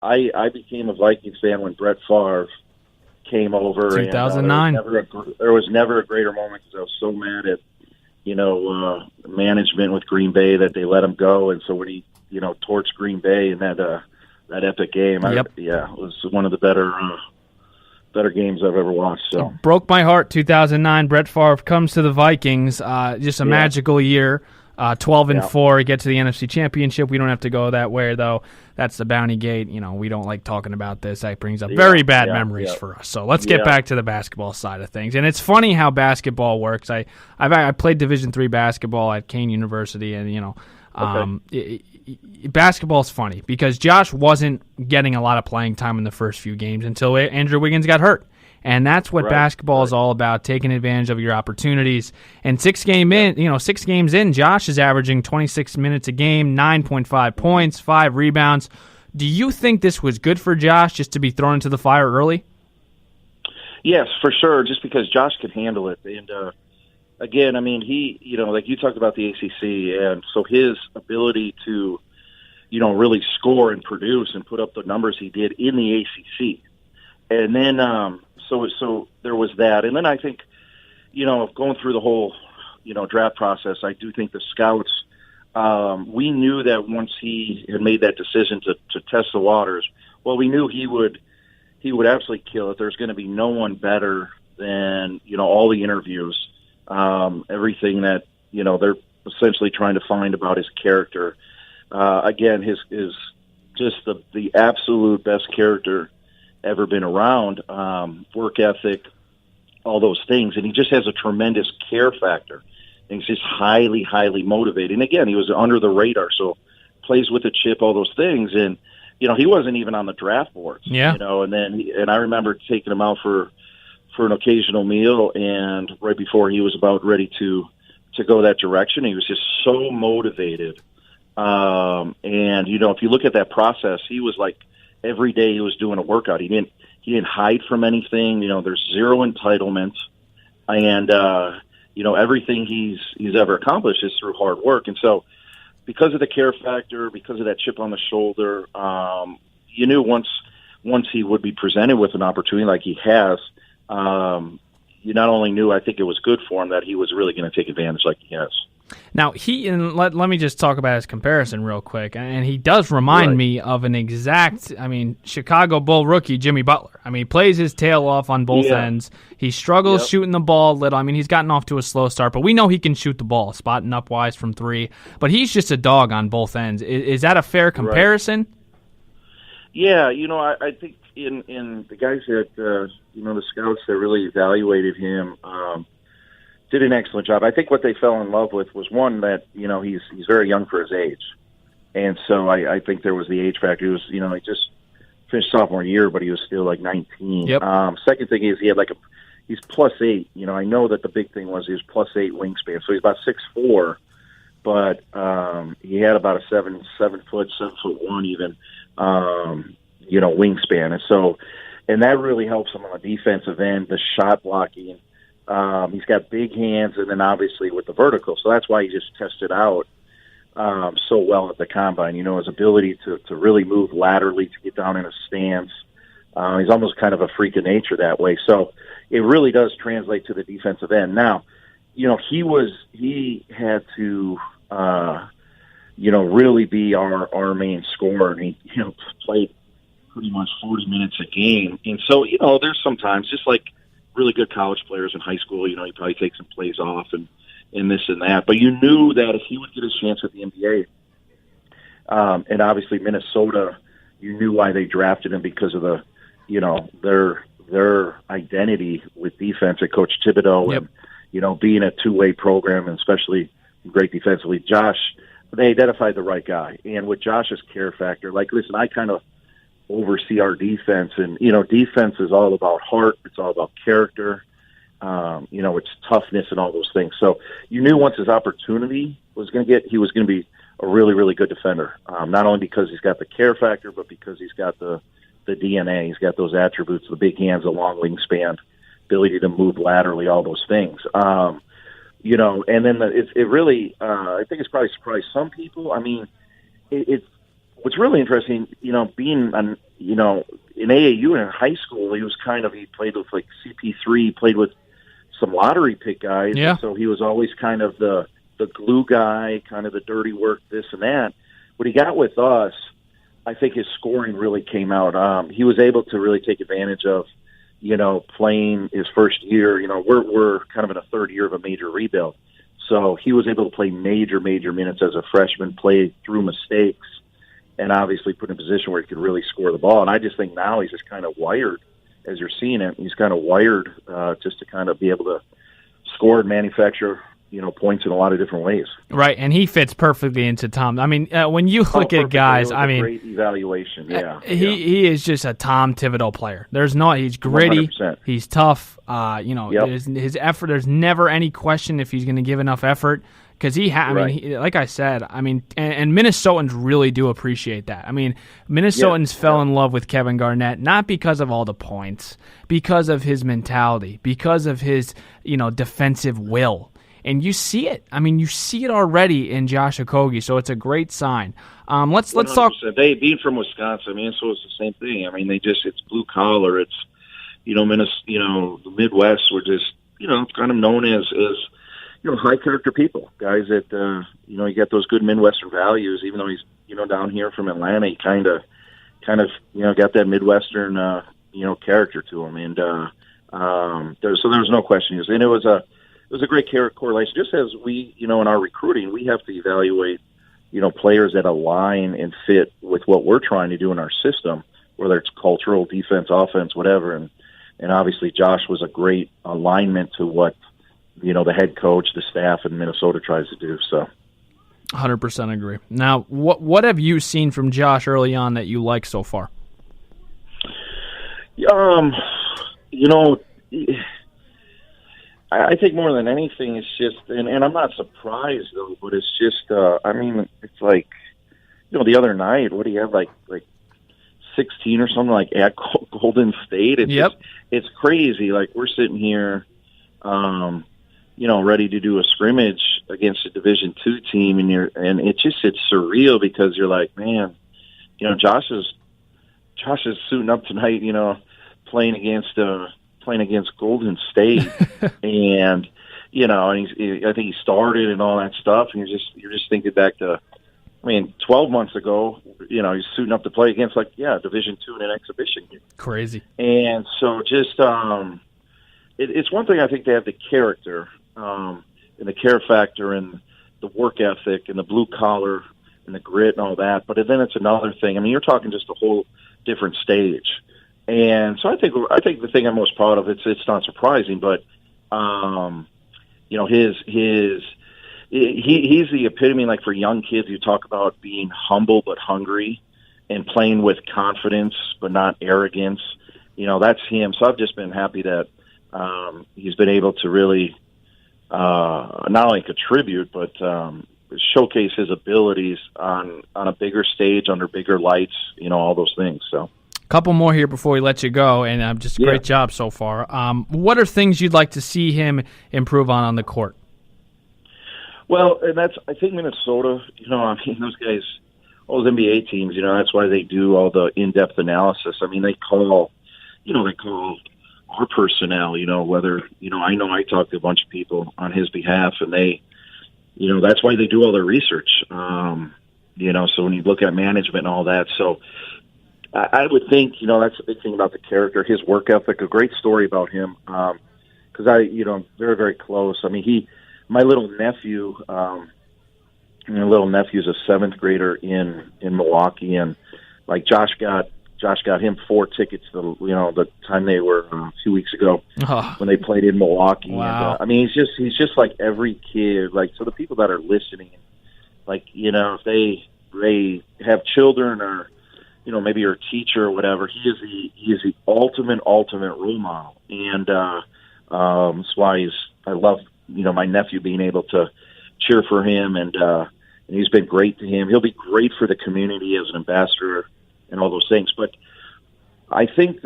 I became a Vikings fan when Brett Favre came over. 2009. And there was never a greater moment because I was so mad at, management with Green Bay that they let him go. And so when he, torched Green Bay in that epic game, Yep. it was one of the better games I've ever watched. So It broke my heart. 2009, Brett Favre comes to the Vikings. Just a magical year. 12-4, get to the NFC Championship. We don't have to go that way, though. That's the Bounty Gate. We don't like talking about this. That brings up very bad memories for us. So let's get back to the basketball side of things. And it's funny how basketball works. I played Division III basketball at Kane University, and basketball's funny because Josh wasn't getting a lot of playing time in the first few games until Andrew Wiggins got hurt. And that's what basketball is all about, taking advantage of your opportunities. And 6 games in, Josh is averaging 26 minutes a game, 9.5 points, 5 rebounds. Do you think this was good for Josh just to be thrown into the fire early? Yes, for sure, just because Josh could handle it. And, again, I mean, he, like you talked about the ACC, and so his ability to, really score and produce and put up the numbers he did in the ACC. And then so there was that. And then I think, going through the whole, draft process, I do think the scouts, we knew that once he had made that decision to test the waters, well, we knew he would absolutely kill it. There's going to be no one better than, all the interviews, everything that, they're essentially trying to find about his character. Again, his just the absolute best character ever been around, work ethic, all those things. And he just has a tremendous care factor. And he's just highly, highly motivated. And again, he was under the radar, so plays with a chip, all those things. And, he wasn't even on the draft boards, and I remember taking him out for an occasional meal, and right before he was about ready to go that direction, he was just so motivated. And, if you look at that process, he was like, every day he was doing a workout. He didn't hide from anything. There's zero entitlement, and everything he's ever accomplished is through hard work. And so, because of the care factor, because of that chip on the shoulder, you knew once he would be presented with an opportunity like he has, you not only knew, I think it was good for him, that he was really going to take advantage like he has. Now, let me just talk about his comparison real quick, and he does remind me of an exact, Chicago Bull rookie, Jimmy Butler. He plays his tail off on both ends. He struggles shooting the ball a little. He's gotten off to a slow start, but we know he can shoot the ball, spotting up wise from 3. But he's just a dog on both ends. Is that a fair comparison? Right. Yeah, I think in the guys that, the scouts that really evaluated him, did an excellent job. I think what they fell in love with was, one, that, he's very young for his age. And so I think there was the age factor. He was, he just finished sophomore year, but he was still like 19. Yep. Second thing is he had he's +8. I know that the big thing was he was +8 wingspan. So he's about 6'4", but he had about a 7'1" even, wingspan. And so, and that really helps him on the defensive end, the shot blocking. He's got big hands, and then obviously with the vertical. So that's why he just tested out so well at the combine. His ability to really move laterally, to get down in a stance. He's almost kind of a freak of nature that way. So it really does translate to the defensive end. Now, he had to, really be our main scorer, and he, played pretty much 40 minutes a game. And so, there's sometimes, just like really good college players in high school, he probably takes some plays off and this and that. But you knew that if he would get his chance at the NBA, and obviously Minnesota, you knew why they drafted him, because of the, their identity with defense at Coach Thibodeau. Yep. And, being a two-way program, and especially great defensively. Josh, they identified the right guy. And with Josh's care factor, listen, I kind of oversee our defense, and defense is all about heart, it's all about character, it's toughness and all those things. So you knew once his opportunity was going to get, he was going to be a really, really good defender, not only because he's got the care factor, but because he's got the DNA. He's got those attributes, the big hands, the long wingspan, ability to move laterally, all those things. And then it really, I think it's probably surprised some people. It's what's really interesting, being on, in AAU and in high school, he played with like CP3, played with some lottery pick guys. Yeah. So he was always kind of the glue guy, kind of the dirty work, this and that. What he got with us, I think his scoring really came out. He was able to really take advantage of, playing his first year. We're kind of in a third year of a major rebuild. So he was able to play major minutes as a freshman, play through mistakes, and obviously put in a position where he could really score the ball. And I just think now he's just kind of wired, as you're seeing it. He's kind of wired just to kind of be able to score and manufacture, points in a lot of different ways. Right, and he fits perfectly into Tom. I mean, when you look at guys, great evaluation. Yeah, he is just a Tom Thibodeau player. He's gritty, 100%. He's tough. His effort. There's never any question if he's going to give enough effort. Because like I said, and Minnesotans really do appreciate that. I mean, Minnesotans fell in love with Kevin Garnett, not because of all the points, because of his mentality, because of his, defensive will. And you see it. I mean, you see it already in Josh Okogie, so it's a great sign. Let's talk. They being from Wisconsin, so it's the same thing. It's blue collar. It's, the Midwest. We're just, kind of known as high character people, guys that, you get those good Midwestern values, even though he's, down here from Atlanta, he kind of, got that Midwestern, character to him. And, there was no question. And it was a great correlation. Just as we, in our recruiting, we have to evaluate, players that align and fit with what we're trying to do in our system, whether it's cultural, defense, offense, whatever. And obviously Josh was a great alignment to what, the head coach, the staff in Minnesota tries to do. So 100% agree. Now, what have you seen from Josh early on that you like so far? I think more than anything, it's just, and I'm not surprised though, but it's just, it's like, the other night, what do you have, like 16 or something, like at Golden State? It's crazy. Like, we're sitting here, ready to do a scrimmage against a Division II team, and it's surreal because you're like, man, Josh is suiting up tonight, playing against Golden State, and I think he started and all that stuff, and you're just thinking back to, 12 months ago, he's suiting up to play against Division II in an exhibition game. Crazy. And so just it's one thing I think they have the character, and the care factor and the work ethic and the blue collar and the grit and all that, but then it's another thing. You're talking just a whole different stage. And so I think the thing I'm most proud of, it's not surprising, but he's the epitome, like, for young kids. You talk about being humble but hungry and playing with confidence but not arrogance. That's him. So I've just been happy that he's been able to really not only contribute but showcase his abilities on a bigger stage, under bigger lights, all those things. So. Couple more here before we let you go, and just great job so far. What are things you'd like to see him improve on the court? Well, and I think Minnesota, those guys, all those NBA teams, that's why they do all the in-depth analysis. They call our personnel, whether, I know I talked to a bunch of people on his behalf, and they, that's why they do all their research. So when you look at management and all that, so I would think, that's the big thing about the character, his work ethic. A great story about him, because I'm very, very close. My little nephew, is a seventh grader in Milwaukee, and like Josh got him 4 tickets the time they were a few weeks ago when they played in Milwaukee. Wow. And he's just like every kid. Like, so the people that are listening, like, if they have children or maybe your teacher or whatever, he is the ultimate role model, and that's why I love my nephew being able to cheer for him, and he's been great to him. He'll be great for the community as an ambassador and all those things. But I think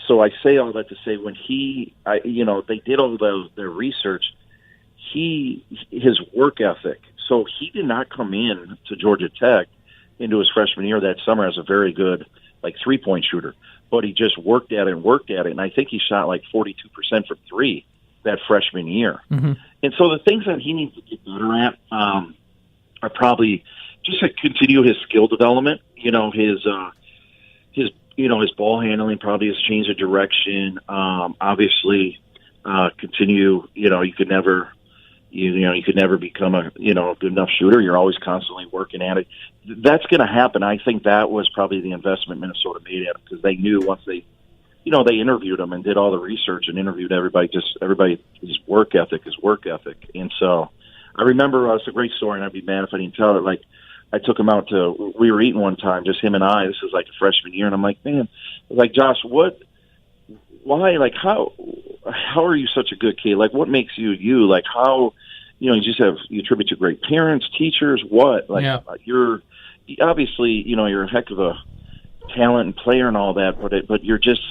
so I say all that to say, when they did all their research, his work ethic. So he did not come in to Georgia Tech into his freshman year that summer as a very good, like, three-point shooter. But he just worked at it, and I think he shot like 42% from three that freshman year. Mm-hmm. And so the things that he needs to get better at are probably just to continue his skill development. His ball handling, probably his change of direction. Obviously, continue. You could never become a good enough shooter. You're always constantly working at it. That's going to happen. I think that was probably the investment Minnesota made at him, because they knew once they interviewed him and did all the research and interviewed everybody. His work ethic. And so I remember it's a great story, and I'd be mad if I didn't tell it. Like, I took him out we were eating one time, just him and I. This was like a freshman year, and I'm like, man, I was like, Josh, why, like, how are you such a good kid? Like, what makes you you? Like, how, you attribute to great parents, teachers, what? Like, you're obviously, you're a heck of a talent and player and all that, but you're just,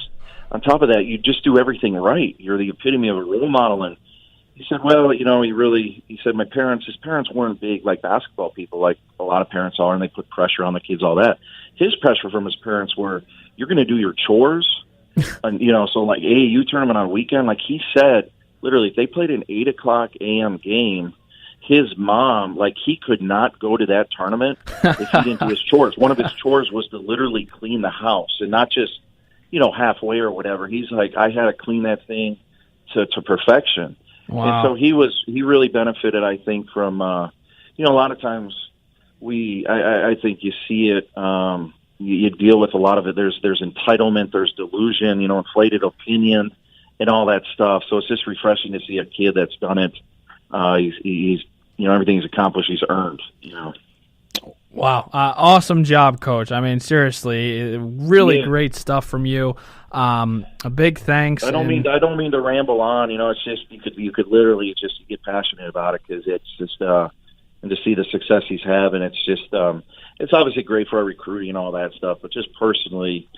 on top of that, you just do everything right. You're the epitome of a role model. And he said, well, he said, his parents weren't big, like, basketball people, like a lot of parents are, and they put pressure on the kids, all that. His pressure from his parents were, you're going to do your chores. And, so like AAU tournament on a weekend, like he said, literally, if they played an 8:00 a.m. game, his mom, like, he could not go to that tournament if he didn't do his chores. One of his chores was to literally clean the house, and not just, halfway or whatever. He's like, I had to clean that thing to perfection. Wow. And so he really benefited, I think, from, a lot of times I think you see it, you deal with a lot of it. There's entitlement, there's delusion, inflated opinion and all that stuff. So it's just refreshing to see a kid that's done it. He's everything he's accomplished, he's earned, Wow. Awesome job, Coach. I mean, seriously, really great stuff from you. A big thanks. I don't mean to ramble on, it's just, you could literally just get passionate about it, because it's just, and to see the success he's having, it's just, it's obviously great for our recruiting and all that stuff, but just personally,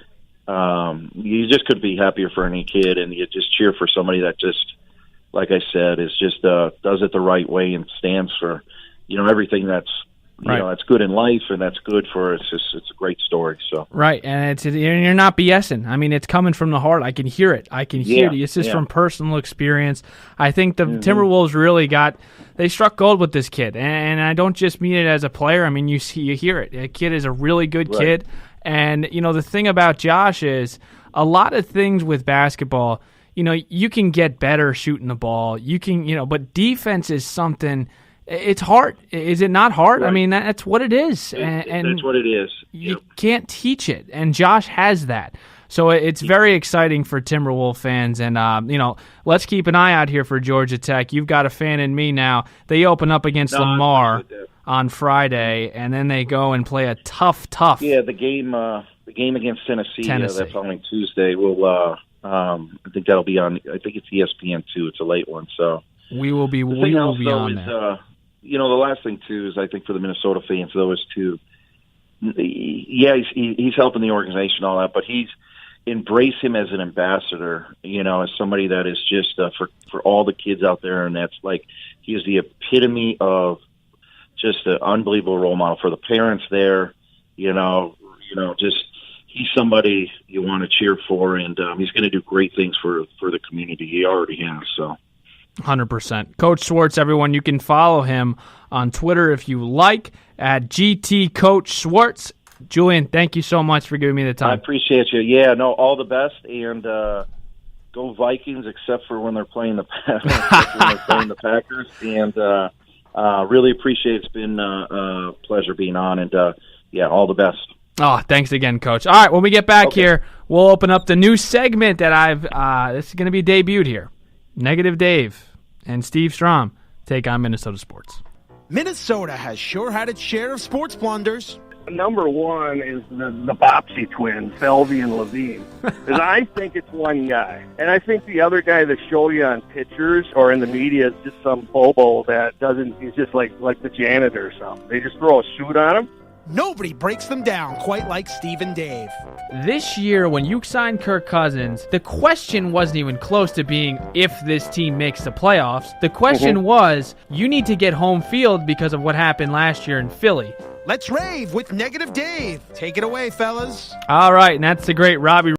you just couldn't be happier for any kid, and you just cheer for somebody that just, like I said, is just does it the right way and stands for, everything that's, that's good in life, and that's good for it's a great story. So right, and you're not BSing. I mean, it's coming from the heart. I can hear it. It's just from personal experience. I think the Timberwolves really they struck gold with this kid, and I don't just mean it as a player. I mean, you hear it. The kid is a really good kid, and the thing about Josh is a lot of things with basketball. You can get better shooting the ball. You can, but defense is something. It's hard. Is it not hard? Right. I mean, that's what it is. And that's what it is. You can't teach it, and Josh has that. So it's very exciting for Timberwolves fans, and let's keep an eye out here for Georgia Tech. You've got a fan in me now. They open up against Lamar on Friday, and then they go and play a tough. Yeah, the game against Tennessee. That following Tuesday. I think that'll be on. I think it's ESPN too. It's a late one, so we will be on that. The last thing too is, I think, for the Minnesota fans though, is to, he's helping the organization, all that, but he's embrace him as an ambassador, as somebody that is just for all the kids out there, and that's like, he is the epitome of just an unbelievable role model for the parents there. Just he's somebody you want to cheer for, and he's going to do great things for the community. He already has. So. 100%. Coach Swartz, everyone, you can follow him on Twitter if you like, at GT Coach Swartz. Julian, thank you so much for giving me the time. I appreciate you. Yeah, no, all the best, and go Vikings, except for when they're playing the Packers. And really appreciate it. It's been a pleasure being on, and all the best. Oh, thanks again, Coach. All right, when we get back here, we'll open up the new segment that this is going to be debuted here. Negative Dave and Steve Strom take on Minnesota sports. Minnesota has sure had its share of sports blunders. Number one is the Bopsy twins, Selvey and Levine. Because I think it's one guy. And I think the other guy that show you on pictures or in the media is just some bobo that he's just like the janitor or something. They just throw a suit on him. Nobody breaks them down quite like Steve and Dave. This year, when you signed Kirk Cousins, the question wasn't even close to being if this team makes the playoffs. The question was, you need to get home field because of what happened last year in Philly. Let's rave with Negative Dave. Take it away, fellas. All right, and that's the great Robbie